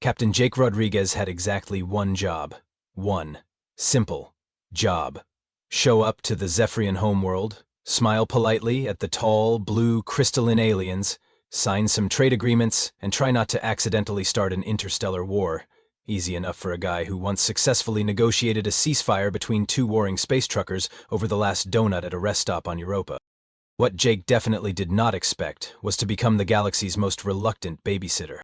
Captain Jake Rodriguez had exactly one job. One simple job. Show up to the Zephyrian homeworld, smile politely at the tall, blue, crystalline aliens, sign some trade agreements, and try not to accidentally start an interstellar war. Easy enough for a guy who once successfully negotiated a ceasefire between two warring space truckers over the last donut at a rest stop on Europa. What Jake definitely did not expect was to become the galaxy's most reluctant babysitter.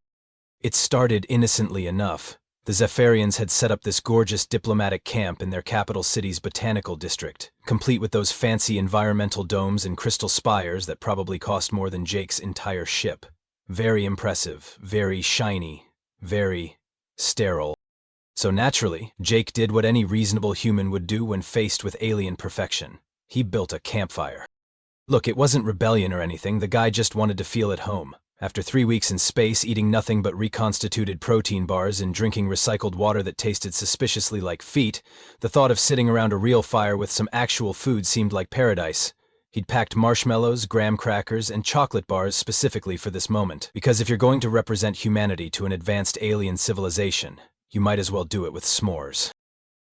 It started innocently enough. The Zephyrians had set up this gorgeous diplomatic camp in their capital city's botanical district, complete with those fancy environmental domes and crystal spires that probably cost more than Jake's entire ship. Very impressive, very shiny, very sterile. So naturally, Jake did what any reasonable human would do when faced with alien perfection. He built a campfire. Look, it wasn't rebellion or anything, the guy just wanted to feel at home. After 3 weeks in space, eating nothing but reconstituted protein bars and drinking recycled water that tasted suspiciously like feet, the thought of sitting around a real fire with some actual food seemed like paradise. He'd packed marshmallows, graham crackers, and chocolate bars specifically for this moment, because if you're going to represent humanity to an advanced alien civilization, you might as well do it with s'mores.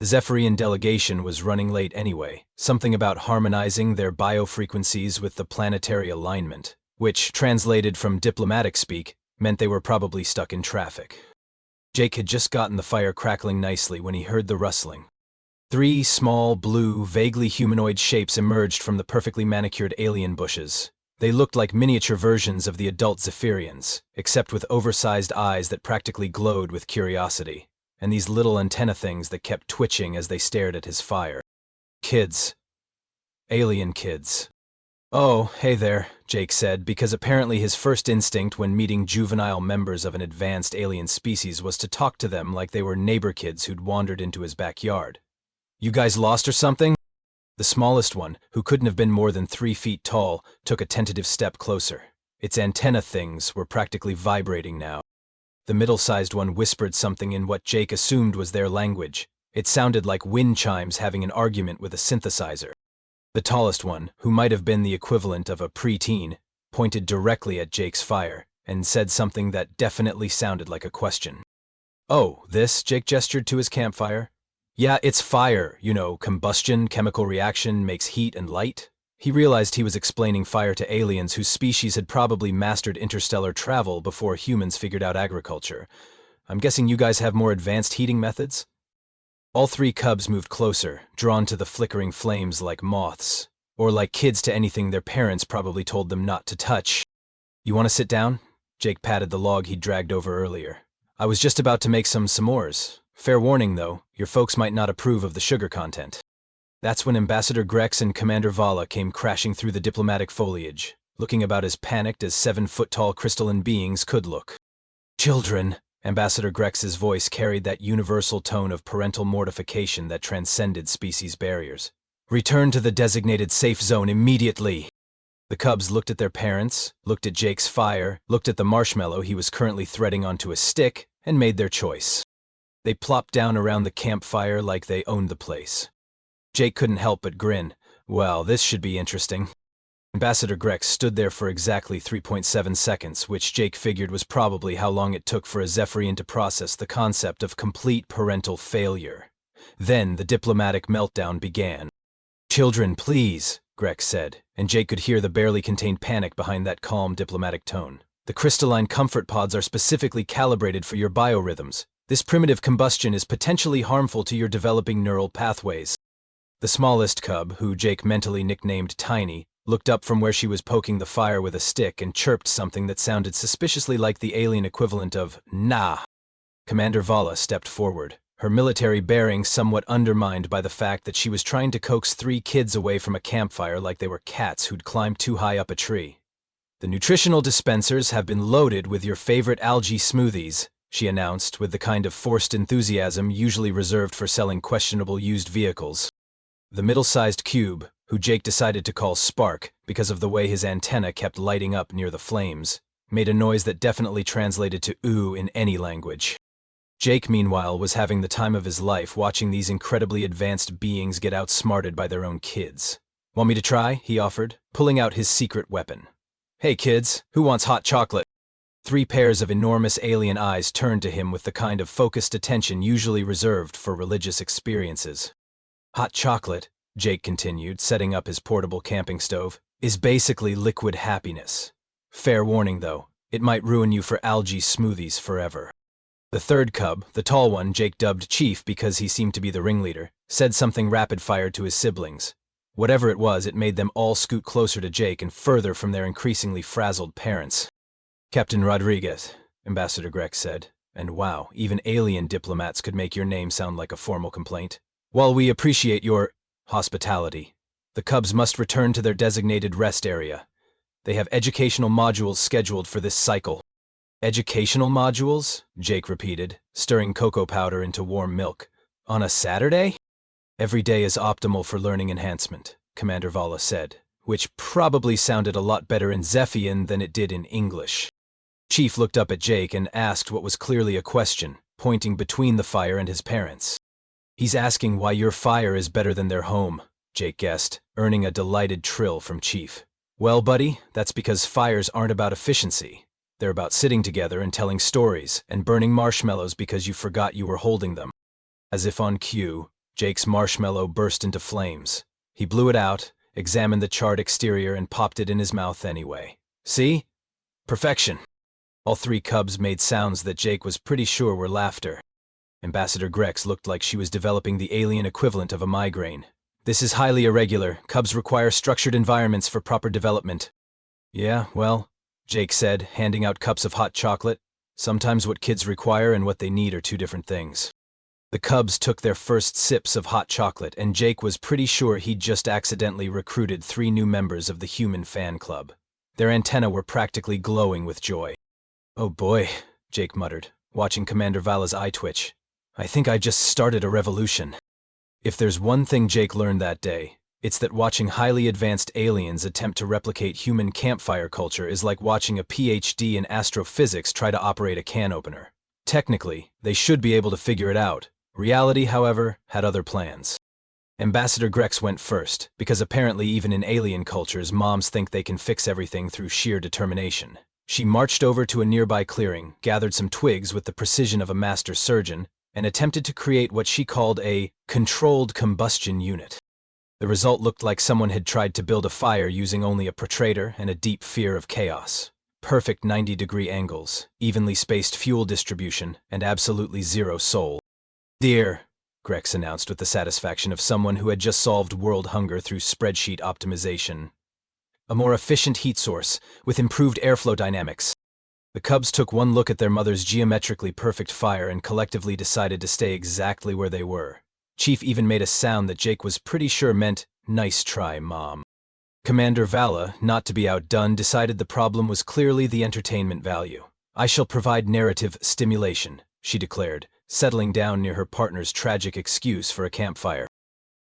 The Zephyrian delegation was running late anyway, something about harmonizing their biofrequencies with the planetary alignment, which, translated from diplomatic speak, meant they were probably stuck in traffic. Jake had just gotten the fire crackling nicely when he heard the rustling. 3 small, blue, vaguely humanoid shapes emerged from the perfectly manicured alien bushes. They looked like miniature versions of the adult Zephyrians, except with oversized eyes that practically glowed with curiosity, and these little antenna things that kept twitching as they stared at his fire. Kids. Alien kids. "Oh, hey there," Jake said, because apparently his first instinct when meeting juvenile members of an advanced alien species was to talk to them like they were neighbor kids who'd wandered into his backyard. "You guys lost or something?" The smallest one, who couldn't have been more than 3 feet tall, took a tentative step closer. Its antenna things were practically vibrating now. The middle-sized one whispered something in what Jake assumed was their language. It sounded like wind chimes having an argument with a synthesizer. The tallest one, who might have been the equivalent of a preteen, pointed directly at Jake's fire and said something that definitely sounded like a question. "Oh, this?" Jake gestured to his campfire. "Yeah, it's fire, you know, combustion, chemical reaction, makes heat and light." He realized he was explaining fire to aliens whose species had probably mastered interstellar travel before humans figured out agriculture. "I'm guessing you guys have more advanced heating methods?" All 3 cubs moved closer, drawn to the flickering flames like moths, or like kids to anything their parents probably told them not to touch. "You want to sit down?" Jake patted the log he'd dragged over earlier. "I was just about to make some s'mores. Fair warning, though, your folks might not approve of the sugar content." That's when Ambassador Grex and Commander Vala came crashing through the diplomatic foliage, looking about as panicked as 7-foot-tall crystalline beings could look. "Children," Ambassador Grex's voice carried that universal tone of parental mortification that transcended species barriers. "Return to the designated safe zone immediately." The cubs looked at their parents, looked at Jake's fire, looked at the marshmallow he was currently threading onto a stick, and made their choice. They plopped down around the campfire like they owned the place. Jake couldn't help but grin. Well, this should be interesting. Ambassador Grex stood there for exactly 3.7 seconds, which Jake figured was probably how long it took for a Zephyrian to process the concept of complete parental failure. Then the diplomatic meltdown began. "Children, please," Grex said, and Jake could hear the barely contained panic behind that calm diplomatic tone. "The crystalline comfort pods are specifically calibrated for your biorhythms. This primitive combustion is potentially harmful to your developing neural pathways." The smallest cub, who Jake mentally nicknamed Tiny, looked up from where she was poking the fire with a stick and chirped something that sounded suspiciously like the alien equivalent of "nah." Commander Vala stepped forward, her military bearing somewhat undermined by the fact that she was trying to coax 3 kids away from a campfire like they were cats who'd climbed too high up a tree. "The nutritional dispensers have been loaded with your favorite algae smoothies," she announced with the kind of forced enthusiasm usually reserved for selling questionable used vehicles. The middle-sized cube, who Jake decided to call Spark because of the way his antenna kept lighting up near the flames, made a noise that definitely translated to ooh in any language. Jake, meanwhile, was having the time of his life watching these incredibly advanced beings get outsmarted by their own kids. "Want me to try?" he offered, pulling out his secret weapon. "Hey kids, who wants hot chocolate?" Three pairs of enormous alien eyes turned to him with the kind of focused attention usually reserved for religious experiences. Hot chocolate, Jake continued, setting up his portable camping stove, is basically liquid happiness. Fair warning, though, it might ruin you for algae smoothies forever. The third cub, the tall one Jake dubbed Chief because he seemed to be the ringleader, said something rapid-fire to his siblings. Whatever it was, it made them all scoot closer to Jake and further from their increasingly frazzled parents. Captain Rodriguez, Ambassador Grex said, and wow, even alien diplomats could make your name sound like a formal complaint. While we appreciate your hospitality, the cubs must return to their designated rest area. They have educational modules scheduled for this cycle. Educational modules? Jake repeated, stirring cocoa powder into warm milk. On a Saturday? Every day is optimal for learning enhancement, Commander Vala said, which probably sounded a lot better in Zephian than it did in English. Chief looked up at Jake and asked what was clearly a question, pointing between the fire and his parents. He's asking why your fire is better than their home, Jake guessed, earning a delighted trill from Chief. Well, buddy, that's because fires aren't about efficiency. They're about sitting together and telling stories and burning marshmallows because you forgot you were holding them. As if on cue, Jake's marshmallow burst into flames. He blew it out, examined the charred exterior, and popped it in his mouth anyway. See? Perfection. All three cubs made sounds that Jake was pretty sure were laughter. Ambassador Grex looked like she was developing the alien equivalent of a migraine. This is highly irregular. Cubs require structured environments for proper development. Yeah, well, Jake said, handing out cups of hot chocolate. Sometimes what kids require and what they need are two different things. The cubs took their first sips of hot chocolate, and Jake was pretty sure he'd just accidentally recruited 3 new members of the human fan club. Their antennae were practically glowing with joy. Oh boy, Jake muttered, watching Commander Vala's eye twitch. I think I just started a revolution. If there's one thing Jake learned that day, it's that watching highly advanced aliens attempt to replicate human campfire culture is like watching a PhD in astrophysics try to operate a can opener. Technically, they should be able to figure it out. Reality, however, had other plans. Ambassador Grex went first, because apparently even in alien cultures, moms think they can fix everything through sheer determination. She marched over to a nearby clearing, gathered some twigs with the precision of a master surgeon, and attempted to create what she called a controlled combustion unit. The result looked like someone had tried to build a fire using only a protrator and a deep fear of chaos. Perfect 90-degree angles, evenly spaced fuel distribution, and absolutely zero soul. Dear, Grex announced with the satisfaction of someone who had just solved world hunger through spreadsheet optimization. A more efficient heat source, with improved airflow dynamics. The cubs took one look at their mother's geometrically perfect fire and collectively decided to stay exactly where they were. Chief even made a sound that Jake was pretty sure meant, "Nice try, Mom." Commander Vala, not to be outdone, decided the problem was clearly the entertainment value. I shall provide narrative stimulation, she declared, settling down near her partner's tragic excuse for a campfire.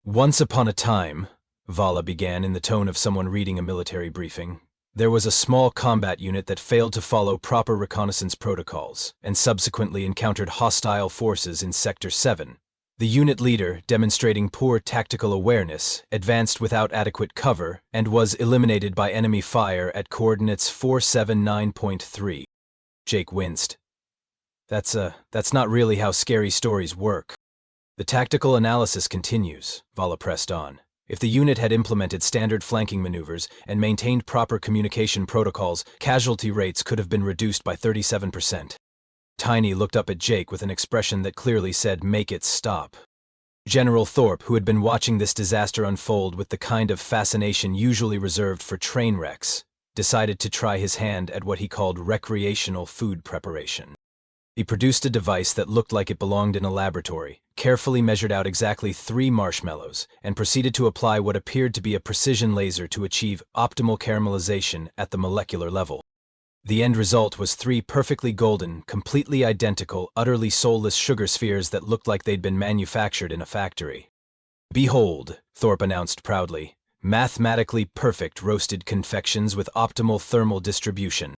Once upon a time, Vala began in the tone of someone reading a military briefing, there was a small combat unit that failed to follow proper reconnaissance protocols and subsequently encountered hostile forces in Sector 7. The unit leader, demonstrating poor tactical awareness, advanced without adequate cover and was eliminated by enemy fire at coordinates 479.3. Jake winced. That's not really how scary stories work. The tactical analysis continues, Vala pressed on. If the unit had implemented standard flanking maneuvers and maintained proper communication protocols, casualty rates could have been reduced by 37%. Tiny looked up at Jake with an expression that clearly said, "Make it stop." General Thorpe, who had been watching this disaster unfold with the kind of fascination usually reserved for train wrecks, decided to try his hand at what he called recreational food preparation. He produced a device that looked like it belonged in a laboratory, carefully measured out exactly 3 marshmallows, and proceeded to apply what appeared to be a precision laser to achieve optimal caramelization at the molecular level. The end result was 3 perfectly golden, completely identical, utterly soulless sugar spheres that looked like they'd been manufactured in a factory. Behold, Thorpe announced proudly, mathematically perfect roasted confections with optimal thermal distribution.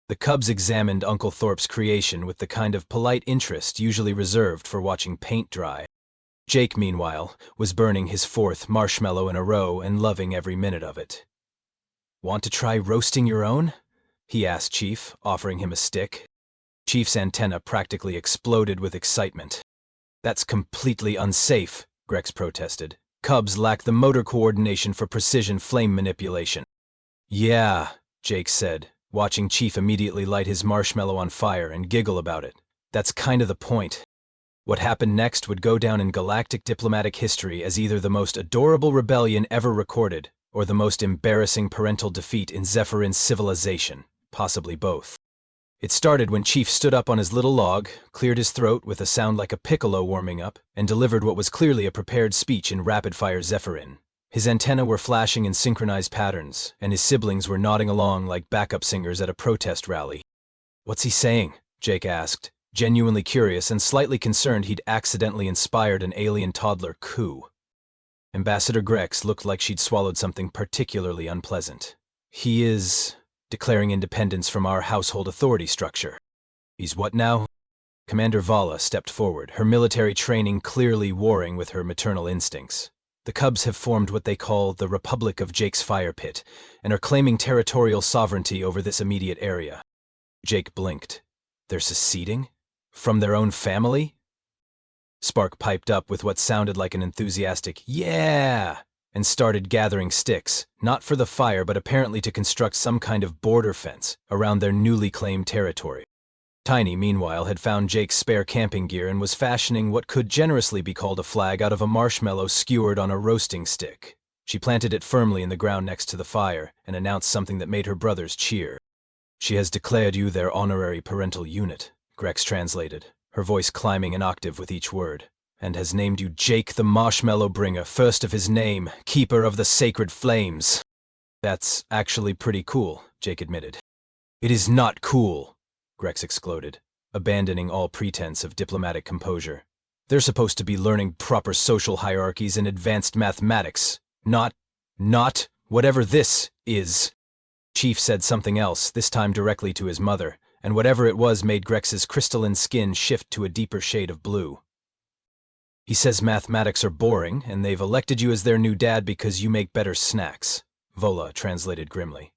The cubs examined Uncle Thorpe's creation with the kind of polite interest usually reserved for watching paint dry. Jake, meanwhile, was burning his 4th marshmallow in a row and loving every minute of it. Want to try roasting your own? he asked Chief, offering him a stick. Chief's antenna practically exploded with excitement. That's completely unsafe, Grex protested. Cubs lack the motor coordination for precision flame manipulation. Yeah, Jake said, watching Chief immediately light his marshmallow on fire and giggle about it. That's kind of the point. What happened next would go down in galactic diplomatic history as either the most adorable rebellion ever recorded, or the most embarrassing parental defeat in Zephyrin's civilization, possibly both. It started when Chief stood up on his little log, cleared his throat with a sound like a piccolo warming up, and delivered what was clearly a prepared speech in rapid-fire Zephyrin. His antennae were flashing in synchronized patterns, and his siblings were nodding along like backup singers at a protest rally. "What's he saying?" Jake asked, genuinely curious and slightly concerned he'd accidentally inspired an alien toddler coup. Ambassador Grex looked like she'd swallowed something particularly unpleasant. "He is declaring independence from our household authority structure." "He's what now?" Commander Vala stepped forward, her military training clearly warring with her maternal instincts. "The Cubs have formed what they call the Republic of Jake's Fire Pit, and are claiming territorial sovereignty over this immediate area." Jake blinked. "They're seceding? From their own family?" Spark piped up with what sounded like an enthusiastic "yeah!" and started gathering sticks, not for the fire but apparently to construct some kind of border fence around their newly claimed territory. Tiny, meanwhile, had found Jake's spare camping gear and was fashioning what could generously be called a flag out of a marshmallow skewered on a roasting stick. She planted it firmly in the ground next to the fire and announced something that made her brothers cheer. "She has declared you their honorary parental unit," Grex translated, her voice climbing an octave with each word, "and has named you Jake the Marshmallow Bringer, first of his name, keeper of the sacred flames." "That's actually pretty cool," Jake admitted. "It is not cool," Grex exploded, abandoning all pretense of diplomatic composure. "They're supposed to be learning proper social hierarchies and advanced mathematics, not whatever this is." Chief said something else, this time directly to his mother, and whatever it was made Grex's crystalline skin shift to a deeper shade of blue. "He says mathematics are boring, and they've elected you as their new dad because you make better snacks," Vola translated grimly.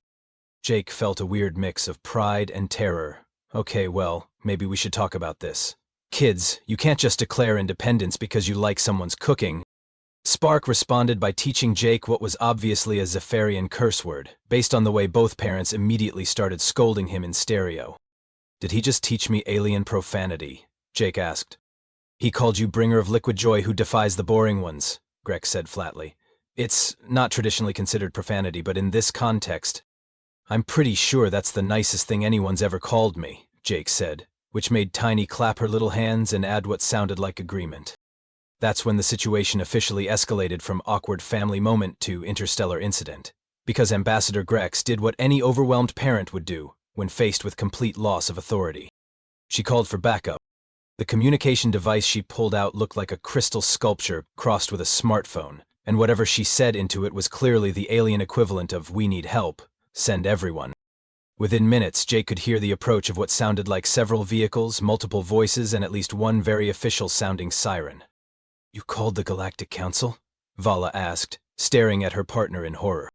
Jake felt a weird mix of pride and terror. "Okay, well, maybe we should talk about this. Kids, you can't just declare independence because you like someone's cooking." Spark responded by teaching Jake what was obviously a Zephyrian curse word, based on the way both parents immediately started scolding him in stereo. "Did he just teach me alien profanity?" Jake asked. "He called you bringer of liquid joy who defies the boring ones," Grex said flatly. "It's not traditionally considered profanity, but in this context—" "I'm pretty sure that's the nicest thing anyone's ever called me," Jake said, which made Tiny clap her little hands and add what sounded like agreement. That's when the situation officially escalated from awkward family moment to interstellar incident, because Ambassador Grex did what any overwhelmed parent would do when faced with complete loss of authority. She called for backup. The communication device she pulled out looked like a crystal sculpture crossed with a smartphone, and whatever she said into it was clearly the alien equivalent of "we need help, send everyone." Within minutes, Jake could hear the approach of what sounded like several vehicles, multiple voices, and at least one very official-sounding siren. "You called the Galactic Council?" Vala asked, staring at her partner in horror.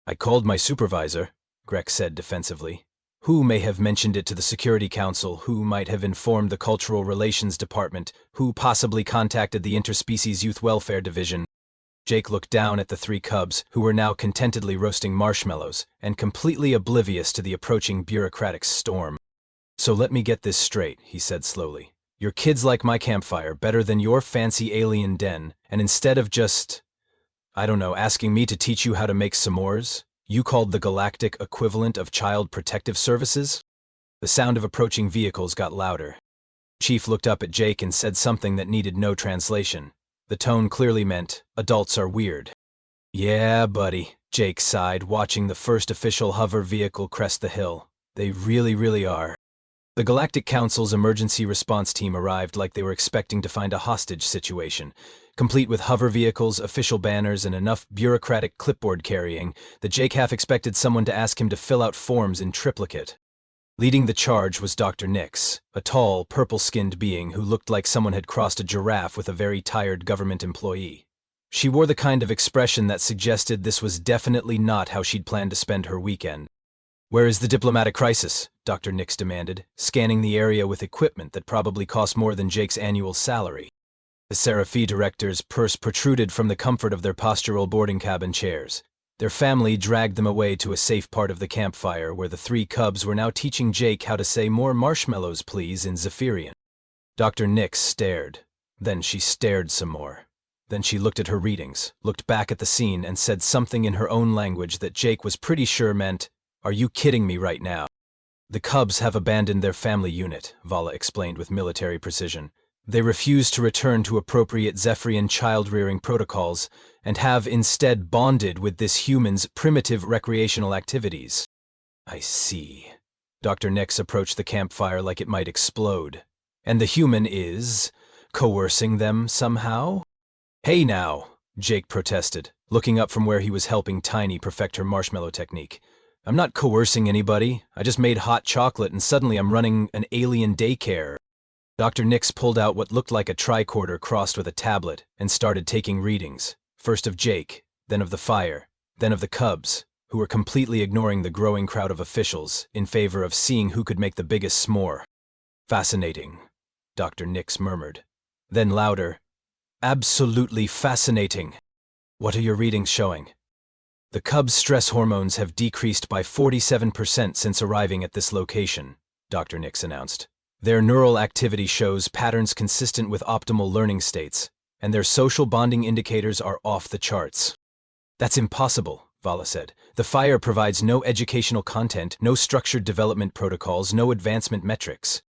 "I called my supervisor," Grex said defensively. "Who may have mentioned it to the Security Council, who might have informed the Cultural Relations Department, who possibly contacted the Interspecies Youth Welfare Division." Jake looked down at the three cubs, who were now contentedly roasting marshmallows, and completely oblivious to the approaching bureaucratic storm. "So let me get this straight," he said slowly. "Your kids like my campfire better than your fancy alien den, and instead of just, I don't know, asking me to teach you how to make s'mores, you called the galactic equivalent of Child Protective Services?" The sound of approaching vehicles got louder. Chief looked up at Jake and said something that needed no translation. The tone clearly meant, "Adults are weird." "Yeah, buddy," Jake sighed, watching the first official hover vehicle crest the hill. "They really are." The Galactic Council's emergency response team arrived like they were expecting to find a hostage situation, complete with hover vehicles, official banners, and enough bureaucratic clipboard carrying that Jake half expected someone to ask him to fill out forms in triplicate. Leading the charge was Dr. Nix, a tall, purple-skinned being who looked like someone had crossed a giraffe with a very tired government employee. She wore the kind of expression that suggested this was definitely not how she'd planned to spend her weekend. Where is the diplomatic crisis? Dr. Nix demanded, scanning the area with equipment that probably cost more than Jake's annual salary. The Sci-Fi director's purse protruded from the comfort of their postural boarding cabin chairs. Their family dragged them away to a safe part of the campfire where the three cubs were now teaching Jake how to say "more marshmallows, please" in Zephyrian. Dr. Nix stared. Then she stared some more. Then she looked at her readings, looked back at the scene, and said something in her own language that Jake was pretty sure meant, "Are you kidding me right now?" "The cubs have abandoned their family unit," Vala explained with military precision. "They refuse to return to appropriate Zephyrian child-rearing protocols and have instead bonded with this human's primitive recreational activities." "I see." Dr. Nix approached the campfire like it might explode. "And the human is coercing them somehow?" "Hey now," Jake protested, looking up from where he was helping Tiny perfect her marshmallow technique. "I'm not coercing anybody. I just made hot chocolate and suddenly I'm running an alien daycare." Dr. Nix pulled out what looked like a tricorder crossed with a tablet and started taking readings, first of Jake, then of the fire, then of the cubs, who were completely ignoring the growing crowd of officials in favor of seeing who could make the biggest s'more. "Fascinating," Dr. Nix murmured. Then louder, "Absolutely fascinating." "What are your readings showing?" "The cubs' stress hormones have decreased by 47% since arriving at this location," Dr. Nix announced. "Their neural activity shows patterns consistent with optimal learning states, and their social bonding indicators are off the charts." "That's impossible," Vala said. "The fire provides no educational content, no structured development protocols, no advancement metrics."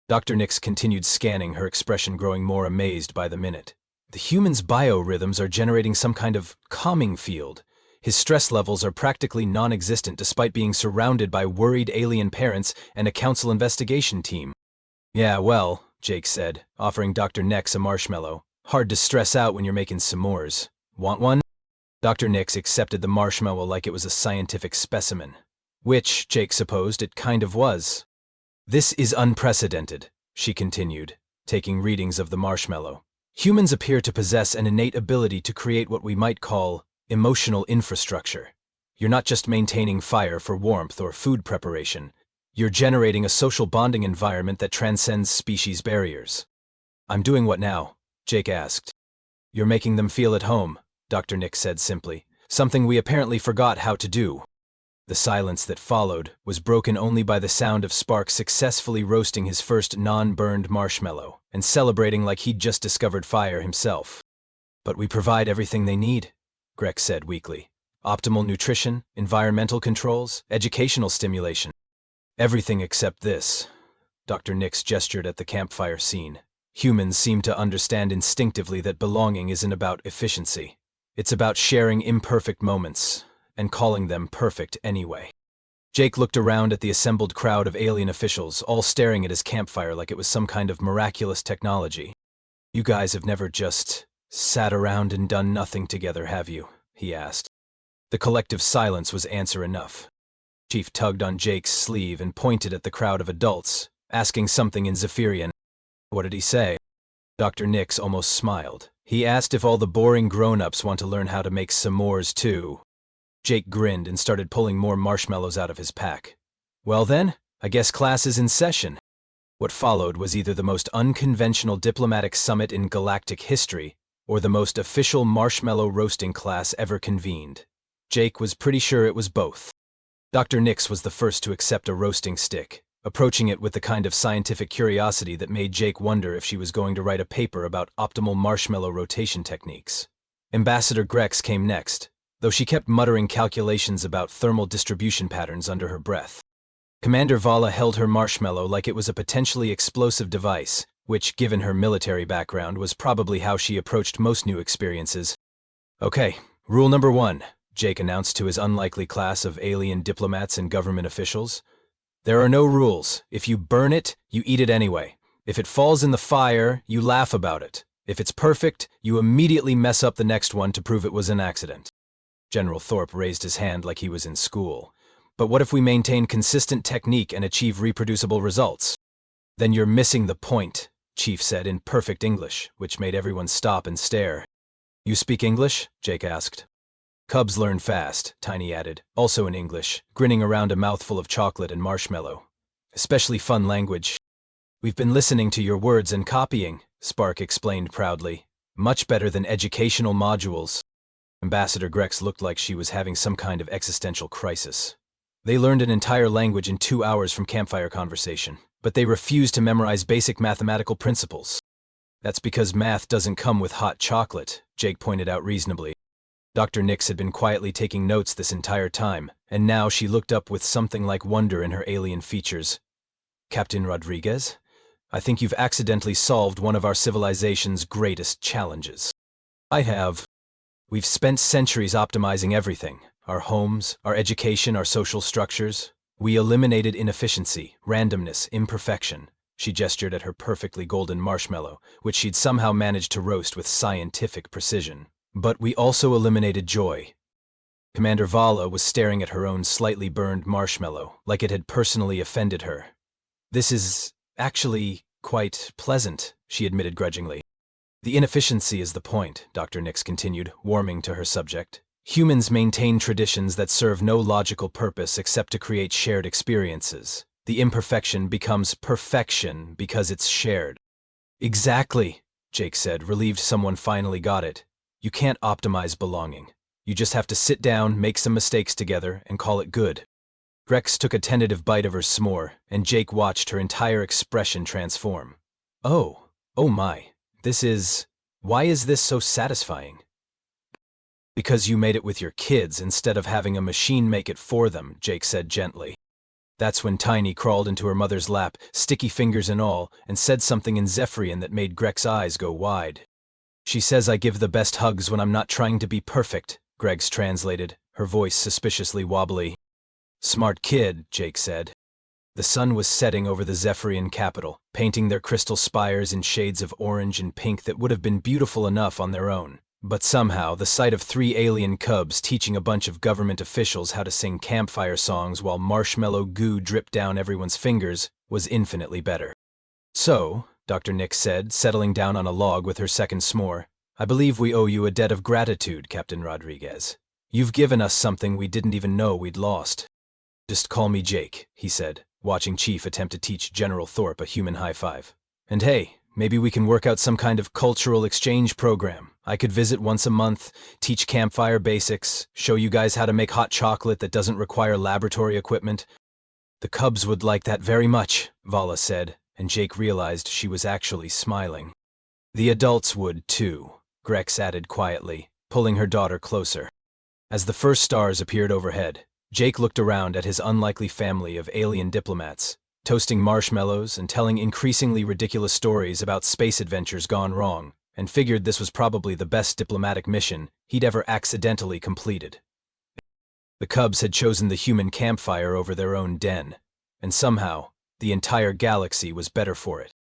Dr. Nix continued scanning, her expression growing more amazed by the minute. "The human's biorhythms are generating some kind of calming field. His stress levels are practically non-existent despite being surrounded by worried alien parents and a council investigation team." "Yeah, well," Jake said, offering Dr. Nix a marshmallow. "Hard to stress out when you're making s'mores. Want one?" Dr. Nix accepted the marshmallow like it was a scientific specimen. Which, Jake supposed, it kind of was. "This is unprecedented," she continued, taking readings of the marshmallow. "Humans appear to possess an innate ability to create what we might call emotional infrastructure. You're not just maintaining fire for warmth or food preparation. You're generating a social bonding environment that transcends species barriers." "I'm doing what now?" Jake asked. "You're making them feel at home," Dr. Nix said simply. "Something we apparently forgot how to do." The silence that followed was broken only by the sound of Spark successfully roasting his first non-burned marshmallow and celebrating like he'd just discovered fire himself. "But we provide everything they need," Greg said weakly. "Optimal nutrition, environmental controls, educational stimulation. Everything except this." Dr. Nix gestured at the campfire scene. "Humans seem to understand instinctively that belonging isn't about efficiency. It's about sharing imperfect moments and calling them perfect anyway." Jake looked around at the assembled crowd of alien officials, all staring at his campfire like it was some kind of miraculous technology. "You guys have never just sat around and done nothing together, have you?" he asked. The collective silence was answer enough. Chief tugged on Jake's sleeve and pointed at the crowd of adults, asking something in Zephyrian. "What did he say?" Dr. Nix almost smiled. "He asked if all the boring grown-ups want to learn how to make s'mores too." Jake grinned and started pulling more marshmallows out of his pack. "Well then, I guess class is in session." What followed was either the most unconventional diplomatic summit in galactic history or the most official marshmallow roasting class ever convened. Jake was pretty sure it was both. Dr. Nix was the first to accept a roasting stick, approaching it with the kind of scientific curiosity that made Jake wonder if she was going to write a paper about optimal marshmallow rotation techniques. Ambassador Grex came next, though she kept muttering calculations about thermal distribution patterns under her breath. Commander Vala held her marshmallow like it was a potentially explosive device, which, given her military background, was probably how she approached most new experiences. "Okay, rule number 1, Jake announced to his unlikely class of alien diplomats and government officials. "There are no rules. If you burn it, you eat it anyway. If it falls in the fire, you laugh about it. If it's perfect, you immediately mess up the next one to prove it was an accident." General Thorpe raised his hand like he was in school. "But what if we maintain consistent technique and achieve reproducible results?" "Then you're missing the point," Chief said in perfect English, which made everyone stop and stare. "You speak English?" Jake asked. Cubs learn fast, Tiny added, also in English, grinning around a mouthful of chocolate and marshmallow. Especially fun language. We've been listening to your words and copying, Spark explained proudly. Much better than educational modules. Ambassador Grex looked like she was having some kind of existential crisis. They learned an entire language in 2 hours from Campfire conversation, but they refused to memorize basic mathematical principles. That's because math doesn't come with hot chocolate, Jake pointed out reasonably. Dr. Nix had been quietly taking notes this entire time, and now she looked up with something like wonder in her alien features. Captain Rodriguez? I think you've accidentally solved one of our civilization's greatest challenges. I have. We've spent centuries optimizing everything. Our homes, our education, our social structures. We eliminated inefficiency, randomness, imperfection. She gestured at her perfectly golden marshmallow, which she'd somehow managed to roast with scientific precision. But we also eliminated joy. Commander Vala was staring at her own slightly burned marshmallow, like it had personally offended her. This is actually quite pleasant, she admitted grudgingly. The inefficiency is the point, Dr. Nix continued, warming to her subject. Humans maintain traditions that serve no logical purpose except to create shared experiences. The imperfection becomes perfection because it's shared. Exactly, Jake said, relieved someone finally got it. You can't optimize belonging. You just have to sit down, make some mistakes together, and call it good. Grex took a tentative bite of her s'more, and Jake watched her entire expression transform. Oh my, why is this so satisfying? Because you made it with your kids instead of having a machine make it for them, Jake said gently. That's when Tiny crawled into her mother's lap, sticky fingers and all, and said something in Zephyrian that made Greg's eyes go wide. She says I give the best hugs when I'm not trying to be perfect, Greg's translated, her voice suspiciously wobbly. Smart kid, Jake said. The sun was setting over the Zephyrian capital, painting their crystal spires in shades of orange and pink that would have been beautiful enough on their own. But somehow, the sight of 3 alien cubs teaching a bunch of government officials how to sing campfire songs while marshmallow goo dripped down everyone's fingers was infinitely better. So, Dr. Nix said, settling down on a log with her second s'more, I believe we owe you a debt of gratitude, Captain Rodriguez. You've given us something we didn't even know we'd lost. Just call me Jake, he said, watching Chief attempt to teach General Thorpe a human high five. And hey, maybe we can work out some kind of cultural exchange program. I could visit once a month, teach campfire basics, show you guys how to make hot chocolate that doesn't require laboratory equipment. The cubs would like that very much, Vala said, and Jake realized she was actually smiling. The adults would too, Grex added quietly, pulling her daughter closer. As the first stars appeared overhead, Jake looked around at his unlikely family of alien diplomats, toasting marshmallows and telling increasingly ridiculous stories about space adventures gone wrong, and figured this was probably the best diplomatic mission he'd ever accidentally completed. The cubs had chosen the human campfire over their own den, and somehow, the entire galaxy was better for it.